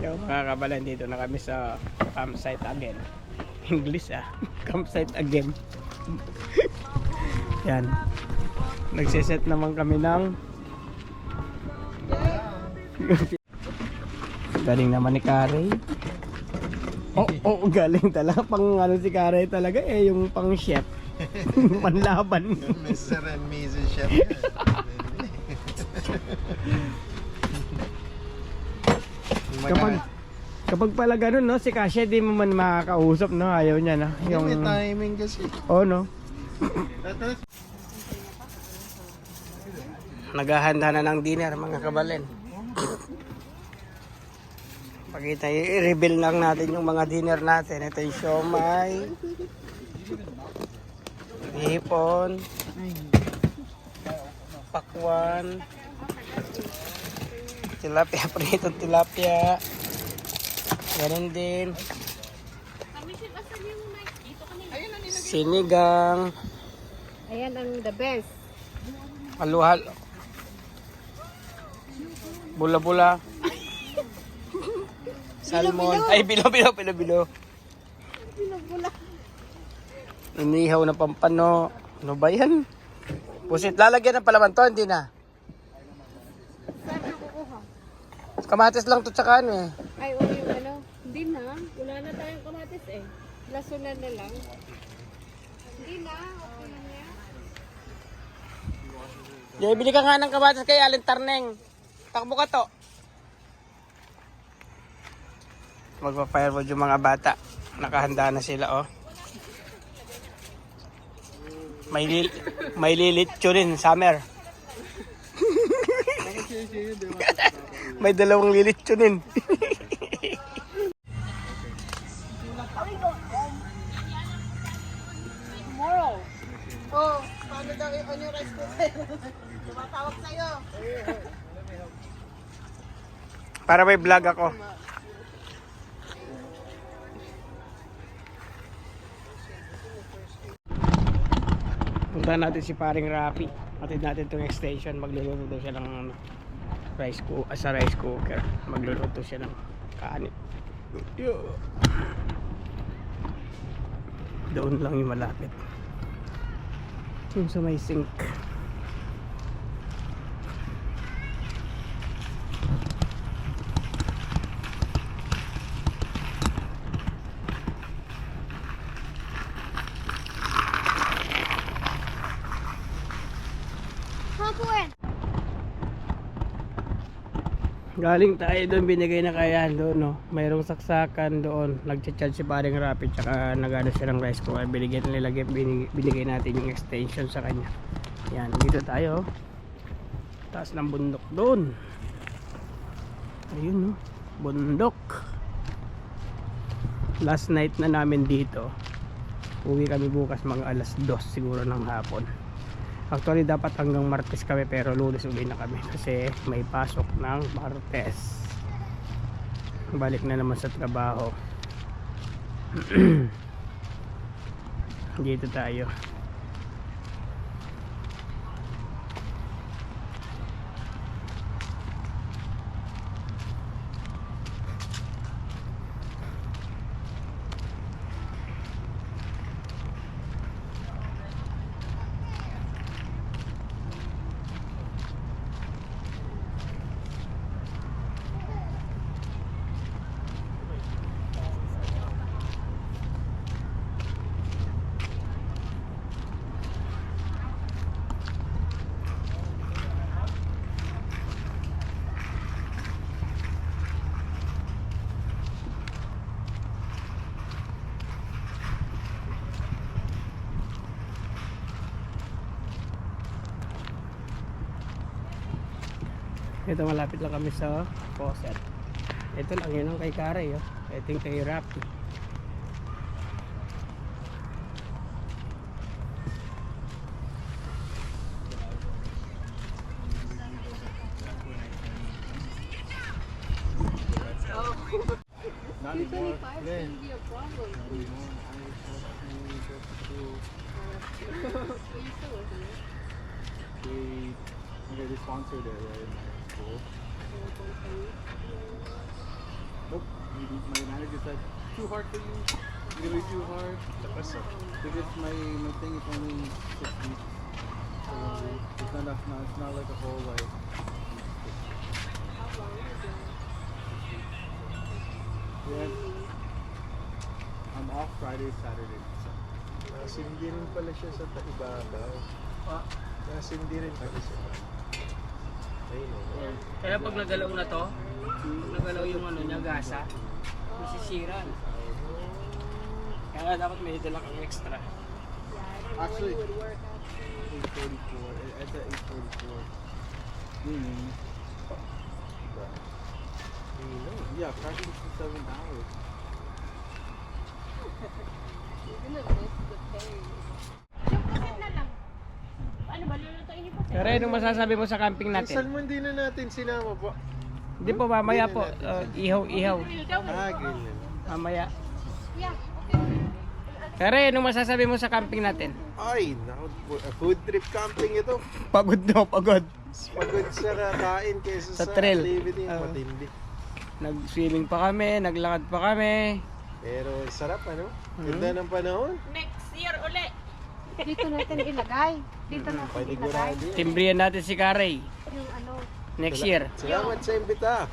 Yung mga kabalan, dito na kami sa campsite again. English campsite again. Yan. Nagsiset naman kami ng galing naman ni Kare. Galing talaga. Pang ano si Kare talaga yung pang chef. Panlaban. Mr. and Mrs. Chef. Kapag pala ganun, no, si Kasha di mo man makakausap, no, ayaw niya, no. Yung may timing kasi. No. Naghahanda na ng dinner, mga kabalen. Pakita, i-reveal lang natin yung mga dinner natin. Ito yung siomay, hipon, pakwan, tilapia, pritong tilapia. Ganun din. Sinigang. Ayan ang the best. Haluhal. Bula-bula. Salmon. Ay, bilo-bilo. Binabula. Inihaw na pampano. Ano ba yan? Pusit. Lalagyan ng palaman to, hindi na. Saan ang kukuha? Kamatis lang to tsaka ano eh. Ay, o yung ano. Hindi na. Wala na tayong kamatis eh. Lasunan na lang. Hindi na. Okay na yan. Yeah, bili ka nga ng kamatis kay Alin Tarneng. Takbo ka to. Magpa-firewood yung mga bata. Nakahanda na sila, oh. May lilitso rin, summer. May dalawang lilitso din. Tomorrow. Oh, paano daw on your rice cooker? Tumatawag sa'yo. Para may vlog ako. Punta natin si paring Rapi. Atid natin itong extension. Magluluto daw siya ng sa rice cooker. Magluluto siya ng kanin. Doon lang yung malapit. Yung sa may sink. Galing tayo doon, binigay na kaya doon, no. Mayroong saksakan doon. Nagcha-charge si paring Rapid, tsaka nagano siya ng rice cooker. Binigay natin yung extension sa kanya. Yan, dito tayo. Taas ng bundok doon. Ayun, no. Bundok. Last night na namin dito. Uwi kami bukas mga alas 2 siguro ng hapon. Actually dapat hanggang Martes kami, pero Lunes uwi na kami kasi may pasok ng Martes. Balik na naman sa trabaho. Dito tayo. Ito, malapit lang kami sa faucet. Ito lang, yun ang kay Kare, oh. Ito yung kay Rapi. $225 shouldn't be a problem. They sponsor there, right, in my school. Nope. my manager said, too hard for you? Really too hard? Because my thing is only 6 weeks. So it's not enough now. It's not like a whole like. Yeah. I'm off Friday, Saturday. Kasi hindi rin pala siya sa ibabaw. Kasi hindi rin pala siya. Ayun o. Kaya pag nagalaw na to, pag nagalaw yung ano niya, gasa, masisira. Kaya nga dapat may dala kang extra. Actually, 8:44. It's at 8:44. Meaning, yeah, practically 7 hours. Ano ba, lulutuin niyo pa? Pero anong masasabi mo sa camping Yung natin? salmon din na natin sinama po. Hindi po, mamaya po. Ihaw-ihaw. Grill na. Mamaya. Yeah. Pero anong masasabi mo sa camping natin? Ay, naku, food trip camping ito. Pagod no, pagod. Pagod sa kakain kaysa Sa sa trail. activity. Oo. Matindi. Nag-swimming pa kami, naglakad pa kami. Pero sarap ano? Ganda ng panahon. Next year uli. Dito natin ilagay. Dito natin Pwede ilagay. gurado. Timbriyan natin si Karey. Yung ano. Next year. Salamat sa imbita.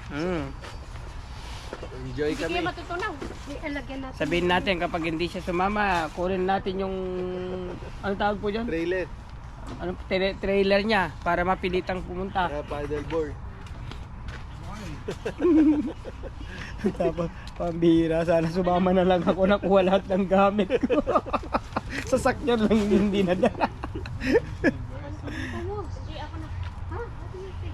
Enjoy Hindi kami. kayo matutunaw. Ilagyan natin. Sabihin natin kapag hindi siya sumama, kunin natin yung ano tawag po dyan? Trailer. Ano trailer niya para mapilitang pumunta. Paddleboard. Tapos pambihira, sana sumama na lang ako, nakuha lahat ng gamit ko. Sasakyan lang yung hindi nadala. Ano? Hindi ako na. Ha? What do you think?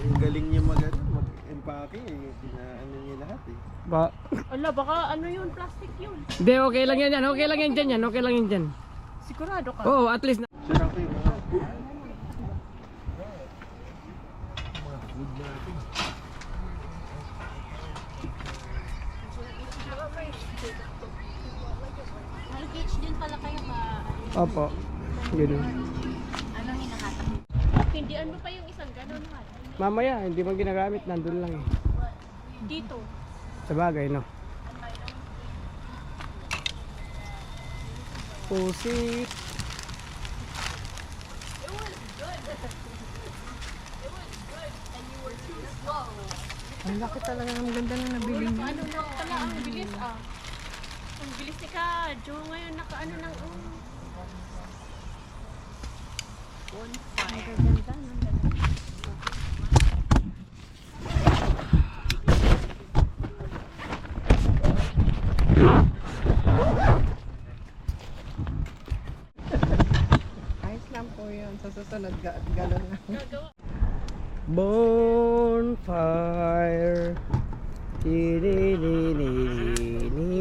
Ang galing niya mag-empake. Pinaano niya lahat eh. Ba? Ala, baka ano yun? Plastic yun. Hindi, okay lang yan. Okay lang yan dyan. Okay lang yan dyan. Sigurado ka? Oo, at least. Sarap yung mga food natin. Nag-gauge din pala kayo ba? Opo. Ganun. Anong hinahatak? Hindian mo pa yung isang ganon ha? Mamaya, hindi mo ginagamit. Nandun lang eh. Dito. Sa bagay, no? Pusit. Ang laki talaga ng ganda na nabili niya. Ano na pala, ang bilis ah. Ang bilis ni ka. Joe ngayon nakaano ng Ang ganda ng ganda. Ayos lang po yun. Sa susunod, galon na. Gagawa. Bonfire. Di-di-di-di-di-di.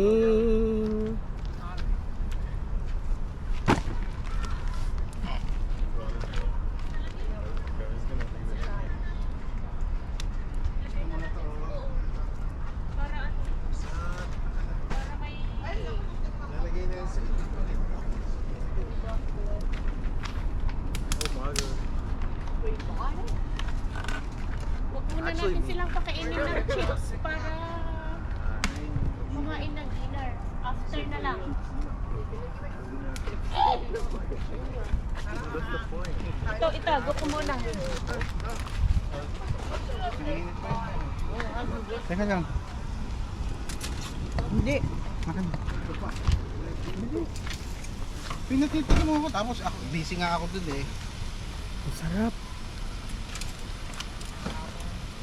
Nalagay na yan sa Huwag muna natin silang pakainin ng chips para kumain ng dinner. After na lang. Ito, itago ko muna. Teka lang. Hindi. Pinatito mo ako tapos ako, busy nga ako dun eh. Ang sarap.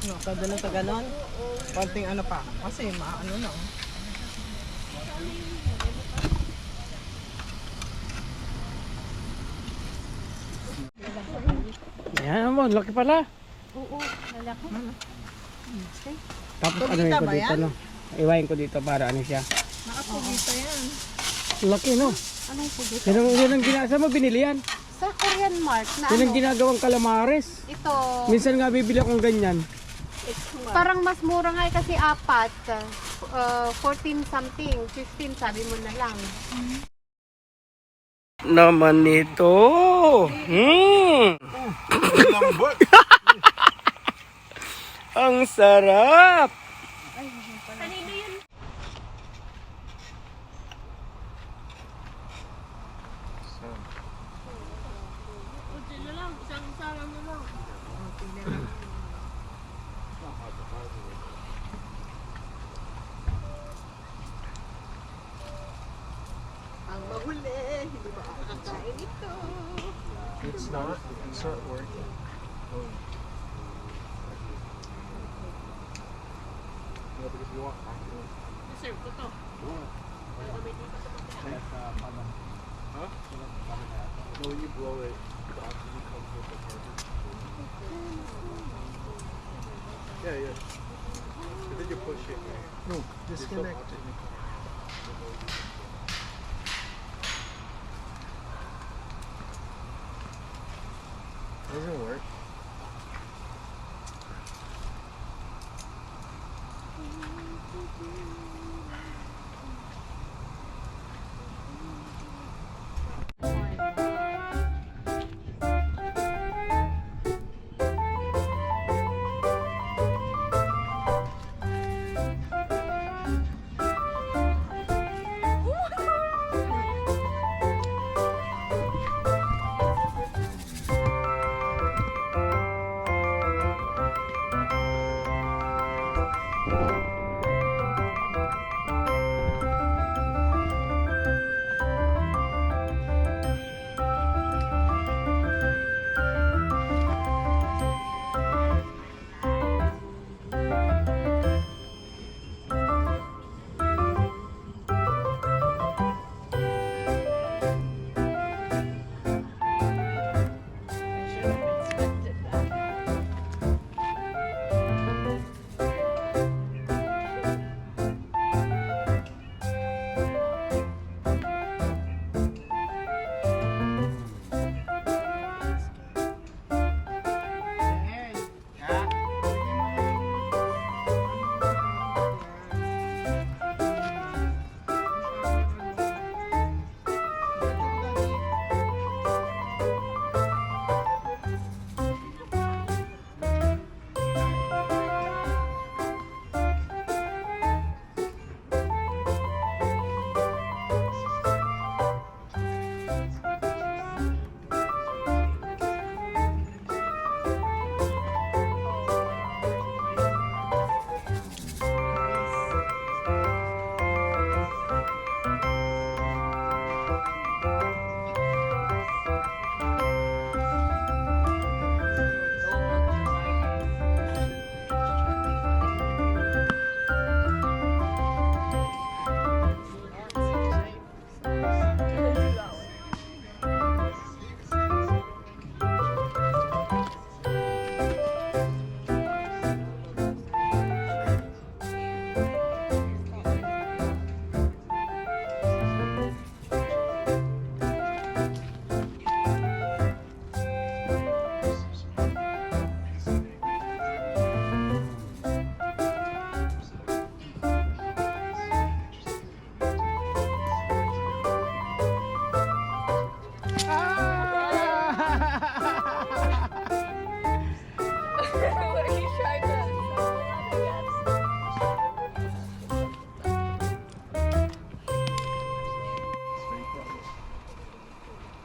No, kada na ganon. Konting ano pa. Kasi maano na. Yan mo, laki pala. Oo, lalaki. Tapos ano Tugita ko ba dito, yan? no? Iwain ko dito para ano siya. Nakapugita yan. Laki, no? Anong pugit? Yan ang ginasa mo, binili yan. Sa Korean Mart na Yan ang ano? ginagawang calamares. Ito, Minsan nga bibili akong ganyan. parang mas mura nga kasi apat. 14 something, 15 sabi mo na lang. Naman ito. Ang sarap. Kanino yun? So, Kunti na lang, isang sarang na lang. Ang mahuli, hindi ba akakain ito? it's not working. Oh. No, because you want actual. Deserve ko to. Huh? No, when you blow it, the oxygen comes with the carbon. Yeah, yeah. But then you push it, right? No, There's still disconnect. oxygen coming. Doesn't work.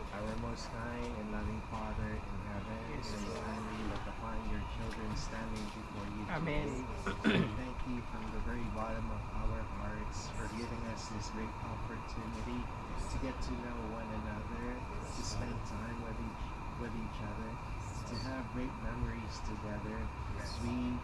Our most high and loving Father in heaven, and kindly look upon your children standing before you Amen. today. Thank you from the very bottom of our hearts for giving us this great opportunity to get to know one another, to spend time with each other, to have great memories together as we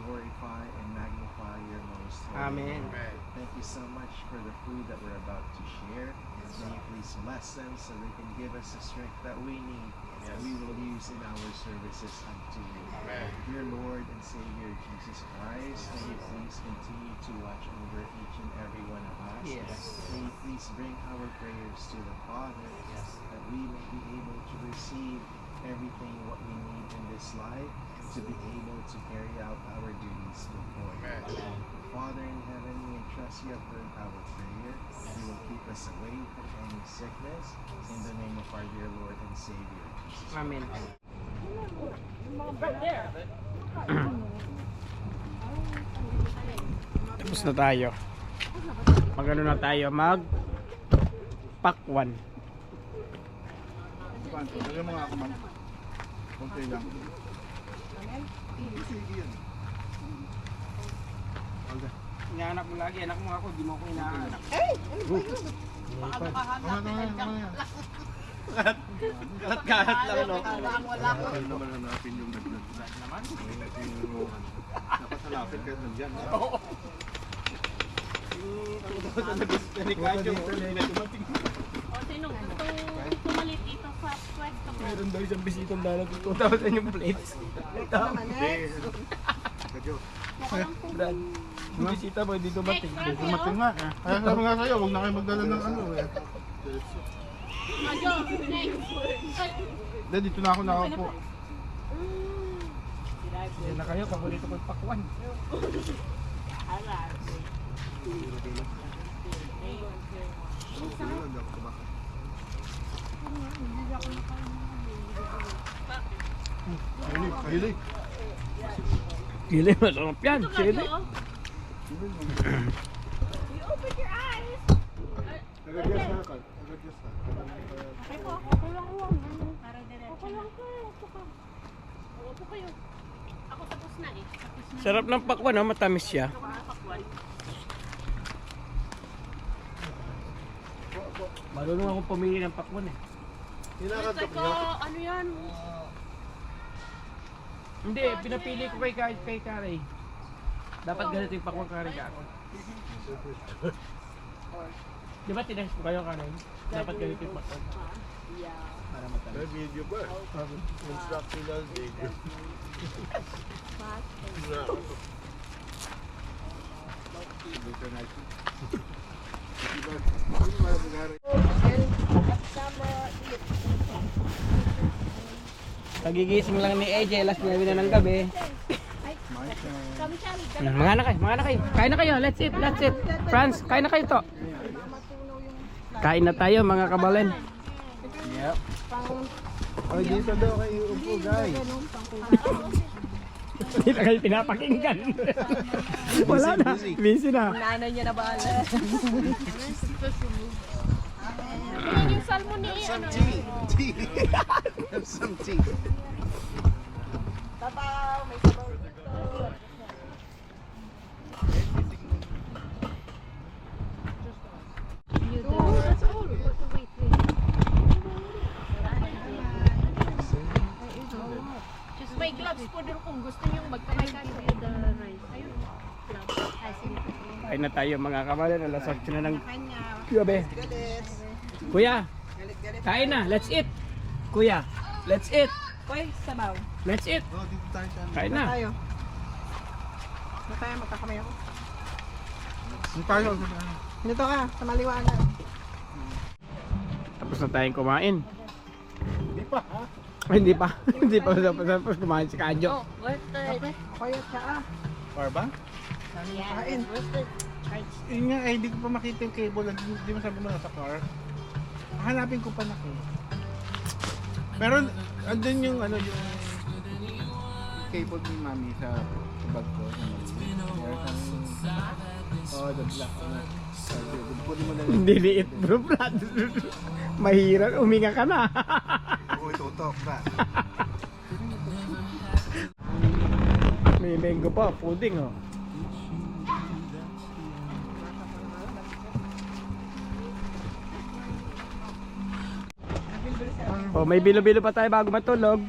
glorify and magnify your most holy Amen. name. Thank you so much for the food that we're about to share. May you please bless them so they can give us the strength that we need, that we will use in our services unto you. Dear Lord and Savior Jesus Christ, may you please continue to watch over each and every one of us. Yes. May you please bring our prayers to the Father, that we may be able to receive everything what we need in this life to be able to carry out our duties before you. Father in heaven, we entrust you have heard our prayer. You will keep us away from any sickness. In the name of our dear Lord and Savior, Jesus Amen. Tapos na tayo. Magano na tayo, mag pakwan. Panto, dali mo nga ako man. Konti lang. Sige yan. Okay. Inaanak mo lagi, anak mo ako, di mo ako inaanak. Kalat-kalat lang, no? Wala naman hanapin yung naglag. Dapat sa lapit kahit nandyan. Oo. O, sino gustong pumalit dito sa pwesto ko? Meron daw isang bisitang dalat 2,000 yung plates. Ito. Kadyo. Brad, yung bisita mo dito bating. Dumating nga. Kaya sabi nga sa'yo, huwag na kayo magdala ng ano eh. Adyo, next. Dahil dito na ako nakaupo. Yan na kayo, paborito ko yung pakwan. Hilig. Kili, masarap yan. Sili. You open your eyes. Nag-adjust na ka. Nag-adjust na. Okay po, ako lang ko. Para diretso. Ako lang ko. Upo kayo. Ako tapos na eh. Tapos na. Sarap ng pakwan, oh, matamis siya. Ako nakapakwan. Marunong akong pumili ng pakwan eh. Hinakadyak Teka, niya. ano yan? Hindi, pinapili ko kay Kari. Dapat ganito yung pakwan Kari ako. Di ba tinest ko kayo Kari? Dapat ganito yung pakwan. Para matamis. May video ba? Instructional video. Nagigising lang ni AJ, alas 9 na ng gabi. Mga anak kayo. Kain na kayo, let's eat. Franz, kain na kayo to. Kain na tayo mga kabalen. Yep. Oh, dito daw kayo upo, guys. Hindi na kayo pinapakinggan. Wala na, busy na. Nanay niya na ba? Yan yung salmon ni ano. Tea. Have some tea. Tabaw, may sabaw dito. Just may gloves po din kung gusto nyo magkamay ka the rice. Ayun. Kain na tayo mga kabalen, alas 8 na ng Kanya. gabi. Galit. Kuya, Galit. kain na, let's eat. Kuya, let's eat. Koy, sabaw. Let's eat. Oh, dito tayo sa ano. Kain na. Tayo. Na tayo, magkakamay ako. Dito tayo sa ano. Dito ka, sa maliwanag. Tapos na tayong kumain. Hindi pa ha? Ay, hindi pa. Hindi pa. Tapos kumain si Kadyo. Koyot ka ah. Par ba? Kain. Yun nga, hindi ko pa makita yung cable. Hindi mo sabi mo nasa car. Hanapin ko pa na ko. Pero andun yung ano yung cable ni mami sa bag ko. Oh, the black one. Kunin mo na lang. Hindi liit bro, Brad. Mahirap, uminga ka na. Oo, itutok ba? May mango pa, pudding oh. Oh, may bilo-bilo pa tayo bago matulog.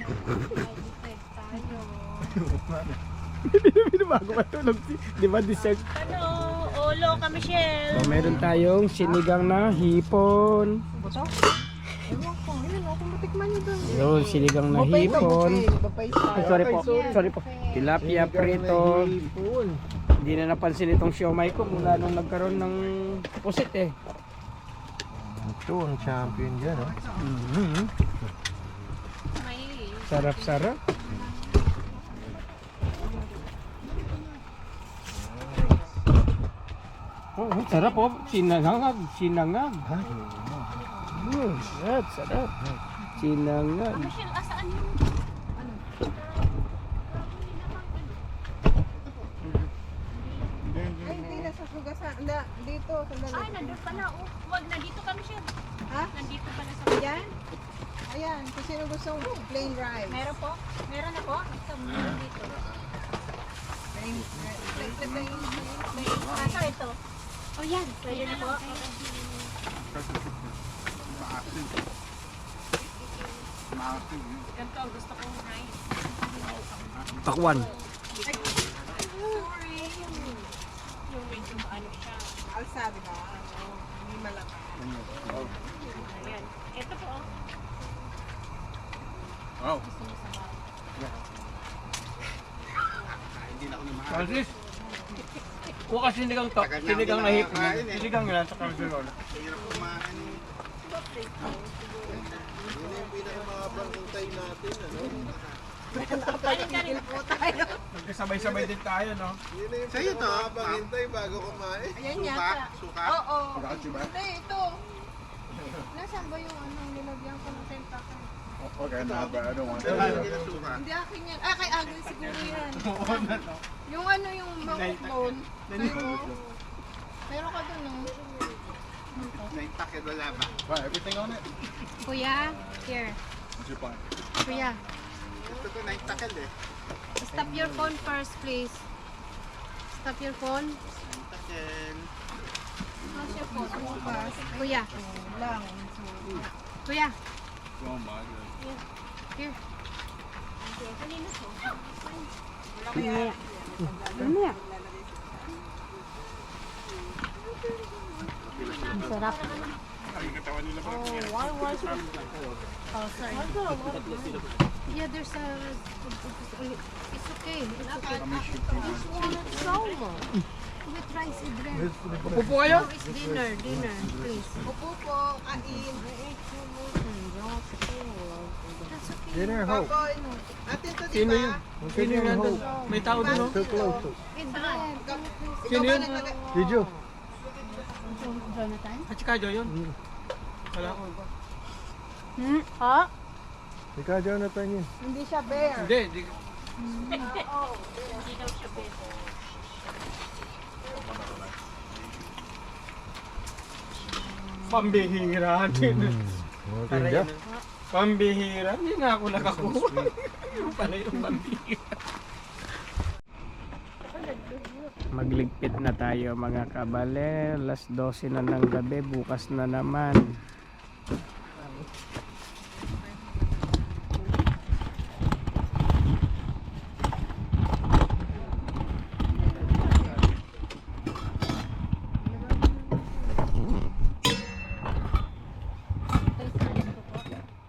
May bilo-bilo bago matulog. Di ba dessert? Ano? Olo ka, Michelle. So, meron tayong sinigang na hipon. Buto? Ewan ko, yun ako matikman nyo doon. Yun, sinigang na Bapay to, hipon. bapay. Ay, sorry po. Tilapia prito. Hindi na napansin itong siomay ko mula nung nagkaroon ng pusit eh. Ito ang champion dyan, oh. May Sarap-sarap. Oh, sarap oh. Sinangag. Sarap. Sinangag. Michelle, asaan yung Ay, hindi na Dito, sandali. Ay, nandun pala. Oh, wag, nandito kami siya. Ha? Nandito pala sa Ayan? Ayan, kung sino gustong plain rice. Meron po? Meron na po? Ito, meron dito. Plain. Asa ito? Oh, yan. Pwede na po. Ganito ang gusto kong rice. Pakwan. Sorry. Yung medyo ano siya. Alsabi ba? Hindi malaki. Ayan. Ito po. Oh. Wow. Gusto mo sa bahay. Francis, kuha ka sinigang to. Sinigang na hip. Sinigang yan sa kalderona. Hirap kumain. Yun yung pinakamahabang hintay natin, ano? Kanin po tayo. Magkasabay-sabay din tayo, no? Yun na yung pinakamahabang hintay bago kumain. Ayan yata. Suka? Oo. Suka? Hindi, ito. Nasaan ba yung ano, nilagyan ko ng tentacle? Okay, na ba? I don't want that. Suka? Hindi akin yan. Ah, kay Agnes siguro yan. Yung ano, yung mouth bone. Meron ka dun, no? Naitakid, wala ba? Everything on it? Kuya, here. What's your point? Kuya, Ito ko naitakid eh. stop your phone first, please. Stop your phone. Naitakid. How's your phone? Kuya. Lang. Kuya. Oh my God. Here. Kanina po. Sarap. Oh, why was it? Oh, sorry. Yeah, there's a... It's okay. It's okay. This one at Salmo. With rice and bread. Upo po kayo? No, it's dinner. Dinner, please. Upo po, kain. That's okay. Dinner hope. Baboy. Ate, ito Sino diba? yun? Sino yun nandun? May tao dun, no? Too close to. With bread. Sino yun? Did you? Jonathan? At saka Jo yun? Wala ko. Ha? Ikaw, Jonathan yun. Hindi siya bear. Hindi, hindi. Hindi daw siya beso. Pambihira din. Okay, Aray, ja. ano? Pambihira? Hindi nga ako nakakuha. Yung pala yung pambihira. Magligpit na tayo mga kabale. Alas 12 na ng gabi. Bukas na naman.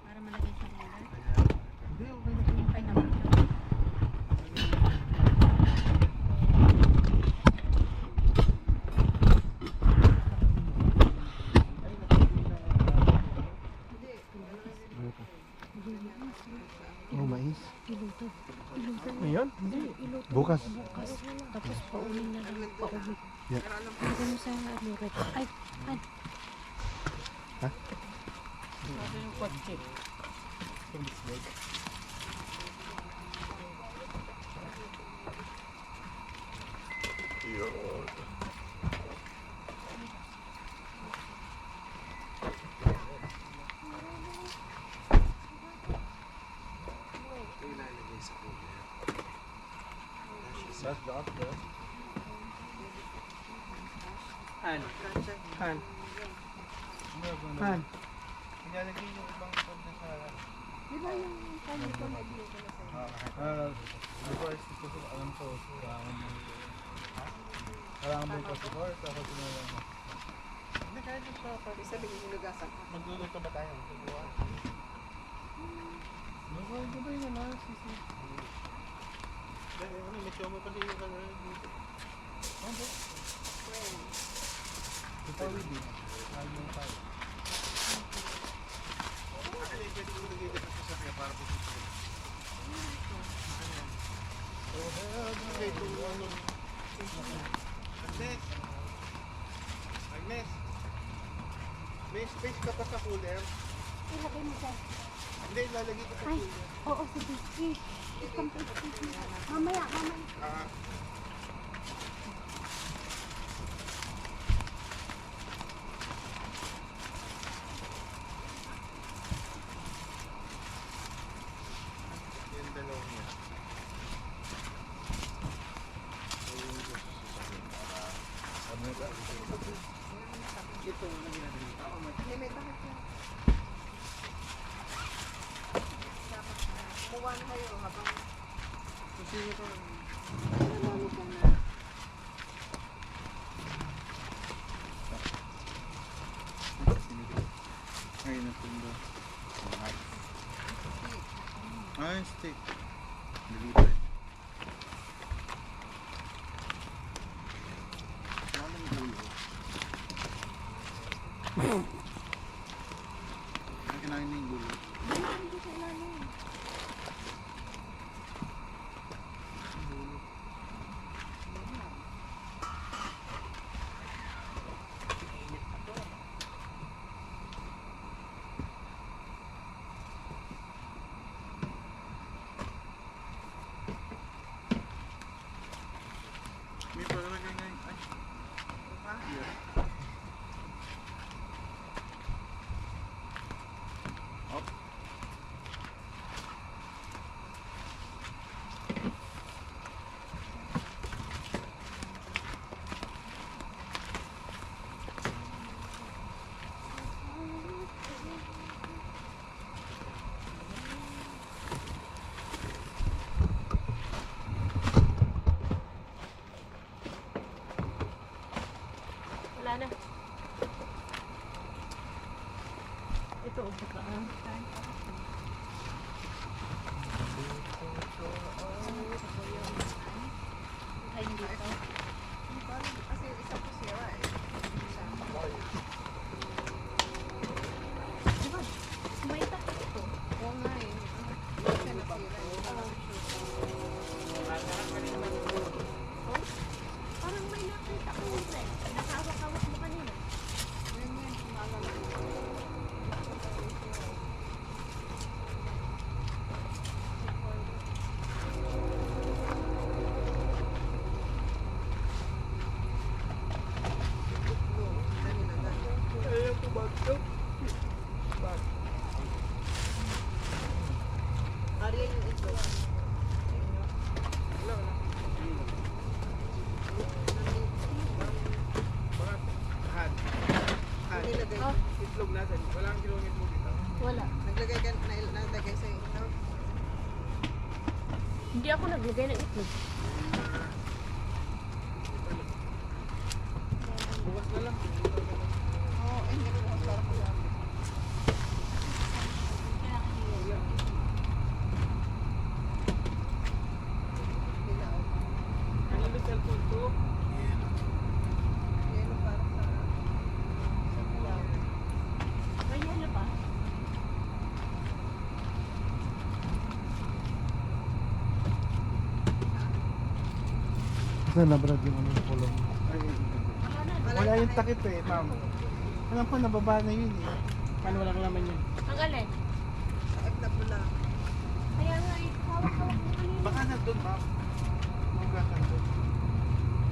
Para malagay sa render. Okay naman. Oh, mais. Ngayon? Bukas. Tapos paunin na lang. Paunin. Yeah. Lagay mo sa ano, red. Ay, ay. Ano yung kotse? That's the after. Han. Han. Han. Nilalagay yung ibang food na sa... Di ba yung kanya ko nag-iwan ko na sa'yo? Because alam ko, kailangan mo yung pasipor, tapos sinalaman mo. Hindi, kahit yung sa... Ibig sabihin, hinugasan ko. Magluluto ba tayo? Subuhan. Gabay naman, sisi. Dahil ano, may siyoma pala yung kanina dito. Ito, Widi. Ayaw mo tayo. Actually, pwede ko nagigit sa sasakya para po dito. Okay, kung ano... Agnes! Agnes! May space ka pa sa cooler? Ilagay mo sa... Hindi, lalagay ko sa Ay, cooler. oo, sige. Mamaya, mamaya. Ah, Ay, natundo. Ay, stick. Delivery. Ang kinain na yung gulo. May palagay ngayon. Ay. Yeah. Up. Wala na. Ito, baka. Ay, hindi ito. Diba? May takot ito. Parang may nakita ko eh. Nakawak-hawak mo kanina. Itlog natin. Walang kilongit mo dito. Wala. Naglagay sa itlog. Hindi ako naglagay ng itlog. Bukas na lang. Oo, hindi ko masarap yan. Kanino cellphone to? Yelo para sa May yelo pa? Saan nabrad yung ano yung kulong? Ay, Wala na. wala yung takip eh, ma'am. Alam ko, nababa na yun eh. Paano walang laman yun? Ang alin? Sakit na pula. Kaya nga eh, hawak-hawak mo kanina. Baka nandun, ma'am. Hugasan doon.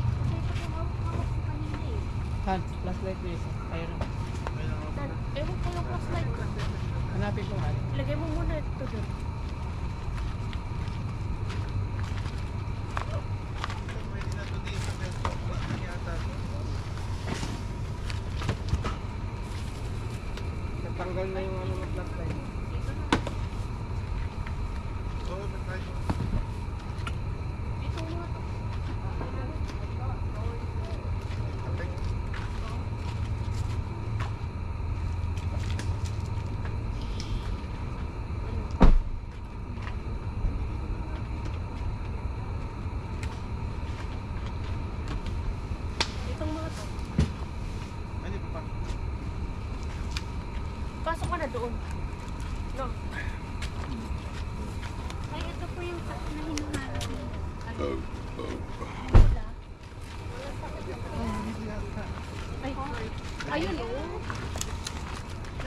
Kasi ito ko hawak-hawak mo kanina eh. Han, flashlight na isa. Ayun na. Ayun ako. Dan, ewan ko yung flashlight ko. Hanapin ko, Han. Ilagay mo muna ito doon. Pwede na to din sa cellphone. Pwede yata to. Natanggal na yung ano ng flashlight. Oo, ba't tayo? Ito mga to. Okay. Itong mga to. Ano pa? Pasok ka na doon. No. Ay, ito po yung na hinuhanap niya. Ano? Wala. Ay, ayun oh.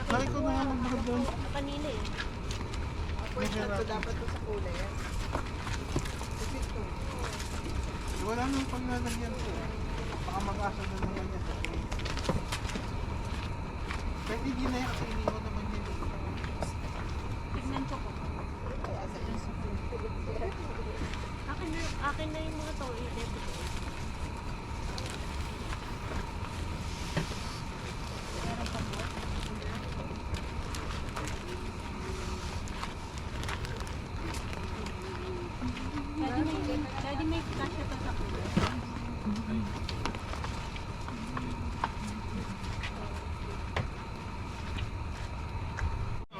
Laki ko na nga magbagod doon. Kanina eh. Pwede na to, dapat to sa kulay yan. Kasi ito. Wala nang paglalagyan ko. Baka mag-asa na naman yan sa face. Pwede hindi na yan kasi iniwan naman yun. Tignan ko po. Akin na yung mga to. Ilagay ko doon.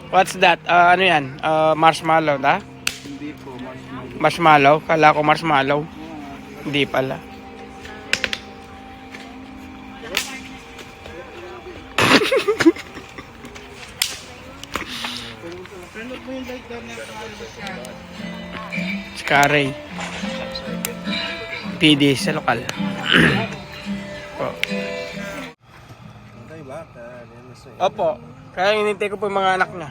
What's that? Ano yan? Marshmallow, da? Hindi po, Marshmallow? Kala ko marshmallow. Hindi pala. Pinod mo yung light down na kakalabas ka. Scarray. PD sa lokal. Po. Okay ba? Opo. Kaya hinintay ko po yung mga anak niya.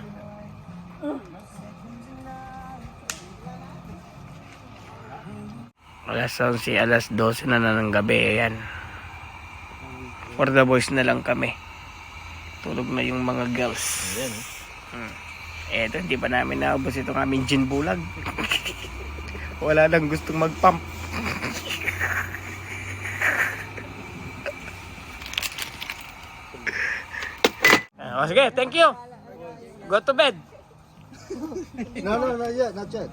Alas 11, alas 12 na ng gabi. Ayan. For the boys na lang kami. Tulog na yung mga girls. Eto, hindi pa namin naubos itong aming gin bulag. Wala nang gustong mag-pump. Sige, thank you. Go to bed. No, not yet, not yet.